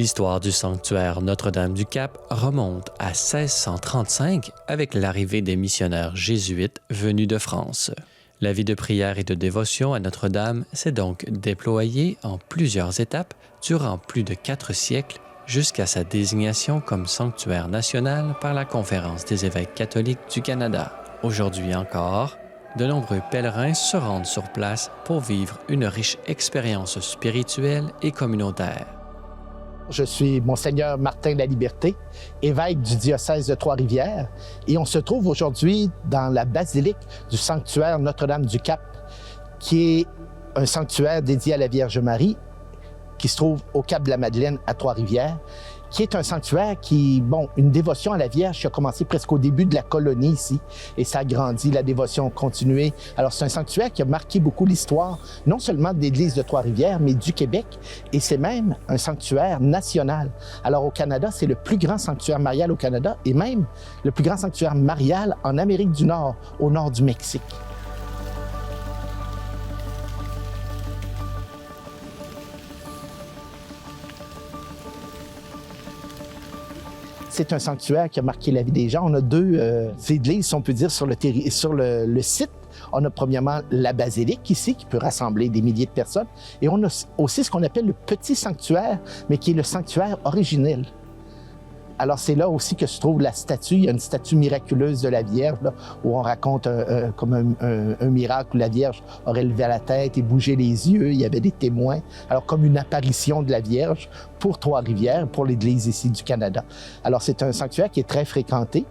L'histoire du sanctuaire Notre-Dame-du-Cap remonte à 1635 avec l'arrivée des missionnaires jésuites venus de France. La vie de prière et de dévotion à Notre-Dame s'est donc déployée en plusieurs étapes durant plus de 4 siècles jusqu'à sa désignation comme sanctuaire national par la Conférence des évêques catholiques du Canada. Aujourd'hui encore, de nombreux pèlerins se rendent sur place pour vivre une riche expérience spirituelle et communautaire. Je suis Monseigneur Martin Laliberté, évêque du diocèse de Trois-Rivières, et on se trouve aujourd'hui dans la basilique du sanctuaire Notre-Dame-du-Cap, qui est un sanctuaire dédié à la Vierge Marie, qui se trouve au Cap de la Madeleine à Trois-Rivières, qui est un sanctuaire qui, une dévotion à la Vierge qui a commencé presque au début de la colonie ici, et ça a grandi, la dévotion a continué. Alors c'est un sanctuaire qui a marqué beaucoup l'histoire, non seulement de l'Église de Trois-Rivières, mais du Québec, et c'est même un sanctuaire national. Alors au Canada, c'est le plus grand sanctuaire marial au Canada, et même le plus grand sanctuaire marial en Amérique du Nord, au nord du Mexique. C'est un sanctuaire qui a marqué la vie des gens. On a deux églises, si on peut dire, sur le site. On a premièrement la basilique ici, qui peut rassembler des milliers de personnes. Et on a aussi ce qu'on appelle le petit sanctuaire, mais qui est le sanctuaire originel. Alors, c'est là aussi que se trouve la statue. Il y a une statue miraculeuse de la Vierge, là, où on raconte comme un miracle où la Vierge aurait levé la tête et bougé les yeux. Il y avait des témoins. Alors, comme une apparition de la Vierge pour Trois-Rivières, pour l'Église ici du Canada. Alors, c'est un sanctuaire qui est très fréquenté.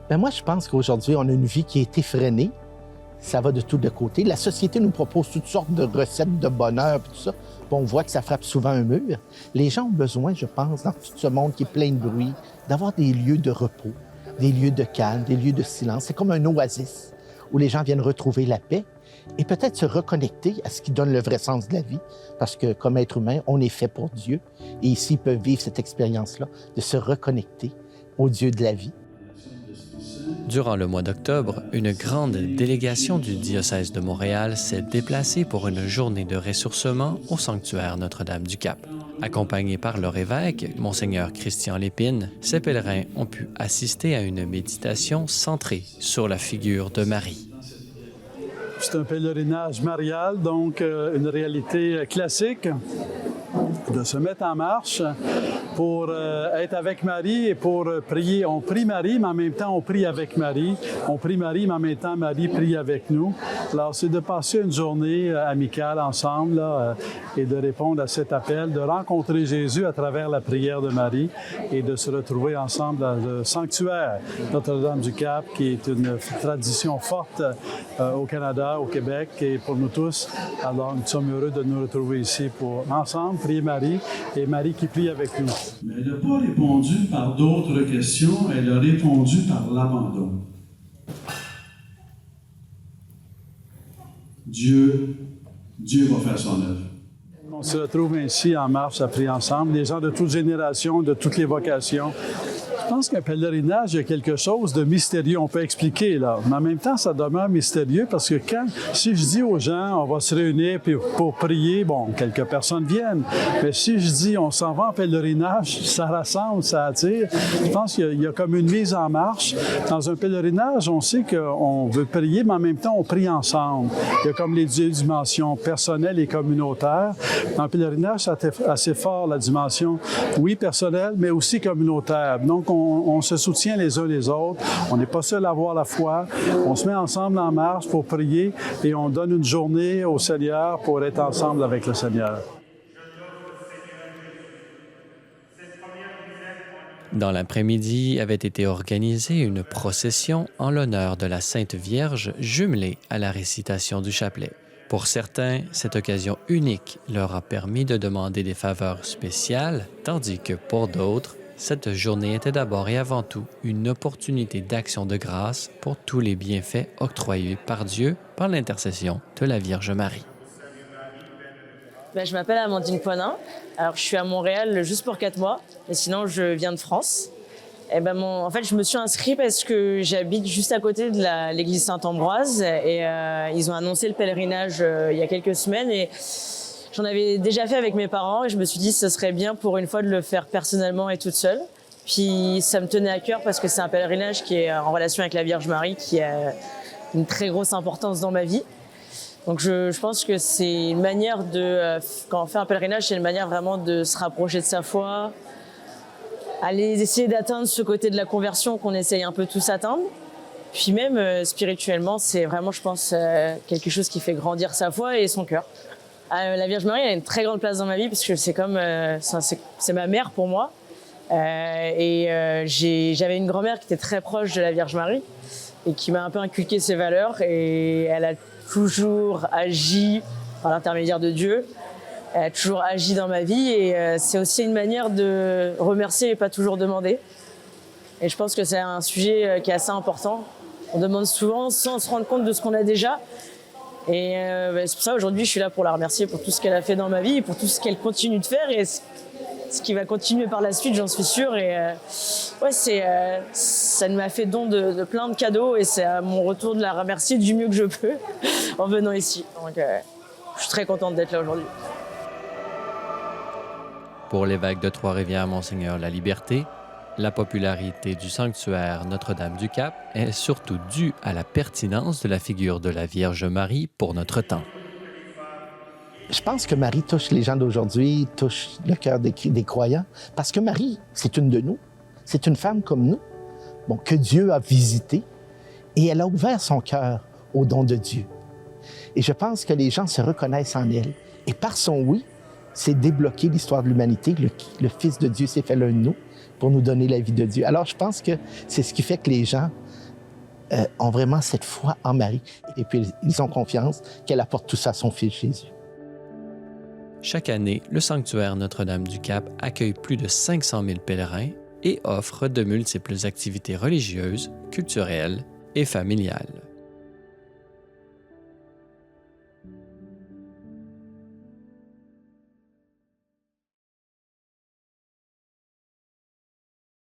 Moi, je pense qu'aujourd'hui, on a une vie qui a été freinée. Ça va de tous les côtés. La société nous propose toutes sortes de recettes de bonheur et tout ça. On voit que ça frappe souvent un mur. Les gens ont besoin, je pense, dans tout ce monde qui est plein de bruit, d'avoir des lieux de repos, des lieux de calme, des lieux de silence. C'est comme un oasis où les gens viennent retrouver la paix et peut-être se reconnecter à ce qui donne le vrai sens de la vie. Parce que comme être humain, on est fait pour Dieu. Et ici, ils peuvent vivre cette expérience-là de se reconnecter au Dieu de la vie. Durant le mois d'octobre, une grande délégation du diocèse de Montréal s'est déplacée pour une journée de ressourcement au sanctuaire Notre-Dame-du-Cap. Accompagnés par leur évêque, Monseigneur Christian Lépine, ces pèlerins ont pu assister à une méditation centrée sur la figure de Marie. C'est un pèlerinage marial, donc une réalité classique de se mettre en marche pour être avec Marie et pour prier. On prie Marie, mais en même temps, on prie avec Marie. On prie Marie, mais en même temps, Marie prie avec nous. Alors, c'est de passer une journée amicale ensemble là, et de répondre à cet appel, de rencontrer Jésus à travers la prière de Marie et de se retrouver ensemble dans le sanctuaire Notre-Dame-du-Cap, qui est une tradition forte au Canada, au Québec et pour nous tous. Alors, nous sommes heureux de nous retrouver ici pour ensemble prier Marie et Marie qui prie avec nous. Mais elle n'a pas répondu par d'autres questions, elle a répondu par l'abandon. Dieu va faire son œuvre. On se retrouve ainsi en marche à prier ensemble, les gens de toutes générations, de toutes les vocations. Je pense qu'un pèlerinage, il y a quelque chose de mystérieux. On peut expliquer, là. Mais en même temps, ça demeure mystérieux parce que si je dis aux gens, on va se réunir pour prier, quelques personnes viennent. Mais si je dis, on s'en va en pèlerinage, ça rassemble, ça attire. Je pense qu'il y a comme une mise en marche. Dans un pèlerinage, on sait qu'on veut prier, mais en même temps, on prie ensemble. Il y a comme les deux dimensions personnelles et communautaires. Dans le pèlerinage, c'est assez fort, la dimension, oui, personnelle, mais aussi communautaire. Donc, on se soutient les uns les autres. On n'est pas seul à avoir la foi. On se met ensemble en marche pour prier et on donne une journée au Seigneur pour être ensemble avec le Seigneur. Dans l'après-midi avait été organisée une procession en l'honneur de la Sainte Vierge jumelée à la récitation du chapelet. Pour certains, cette occasion unique leur a permis de demander des faveurs spéciales, tandis que pour d'autres, cette journée était d'abord et avant tout une opportunité d'action de grâce pour tous les bienfaits octroyés par Dieu par l'intercession de la Vierge Marie. Je m'appelle Amandine Poinin. Alors, je suis à Montréal juste pour 4 mois, mais sinon, je viens de France. En fait, je me suis inscrite parce que j'habite juste à côté de l'église Saint-Ambroise et ils ont annoncé le pèlerinage il y a quelques semaines et J'en avais déjà fait avec mes parents et je me suis dit que ce serait bien pour une fois de le faire personnellement et toute seule. Puis ça me tenait à cœur parce que c'est un pèlerinage qui est en relation avec la Vierge Marie, qui a une très grosse importance dans ma vie. Donc je pense que c'est une manière de, quand on fait un pèlerinage, c'est une manière vraiment de se rapprocher de sa foi, aller essayer d'atteindre ce côté de la conversion qu'on essaye un peu tous atteindre. Puis même spirituellement, c'est vraiment, je pense, quelque chose qui fait grandir sa foi et son cœur. La Vierge Marie a une très grande place dans ma vie parce que c'est comme, c'est ma mère pour moi. J'avais une grand-mère qui était très proche de la Vierge Marie et qui m'a un peu inculqué ses valeurs, et elle a toujours agi par l'intermédiaire de Dieu. Elle a toujours agi dans ma vie, et c'est aussi une manière de remercier et pas toujours demander. Et je pense que c'est un sujet qui est assez important. On demande souvent sans se rendre compte de ce qu'on a déjà. Et c'est pour ça aujourd'hui je suis là pour la remercier pour tout ce qu'elle a fait dans ma vie et pour tout ce qu'elle continue de faire et ce qui va continuer par la suite, j'en suis sûre. Et ça m'a fait don de plein de cadeaux, et c'est à mon retour de la remercier du mieux que je peux en venant ici. Donc je suis très contente d'être là aujourd'hui. Pour l'évêque de Trois-Rivières, Monseigneur Laliberté, la popularité du sanctuaire Notre-Dame-du-Cap est surtout due à la pertinence de la figure de la Vierge Marie pour notre temps. Je pense que Marie touche les gens d'aujourd'hui, touche le cœur des croyants, parce que Marie, c'est une de nous. C'est une femme comme nous, bon, que Dieu a visitée, et elle a ouvert son cœur au don de Dieu. Et je pense que les gens se reconnaissent en elle. Et par son oui, c'est débloquer l'histoire de l'humanité. Le Fils de Dieu s'est fait l'un de nous pour nous donner la vie de Dieu. Alors, je pense que c'est ce qui fait que les gens ont vraiment cette foi en Marie. Et puis, ils ont confiance qu'elle apporte tout ça à son Fils Jésus. Chaque année, le sanctuaire Notre-Dame-du-Cap accueille plus de 500 000 pèlerins et offre de multiples activités religieuses, culturelles et familiales.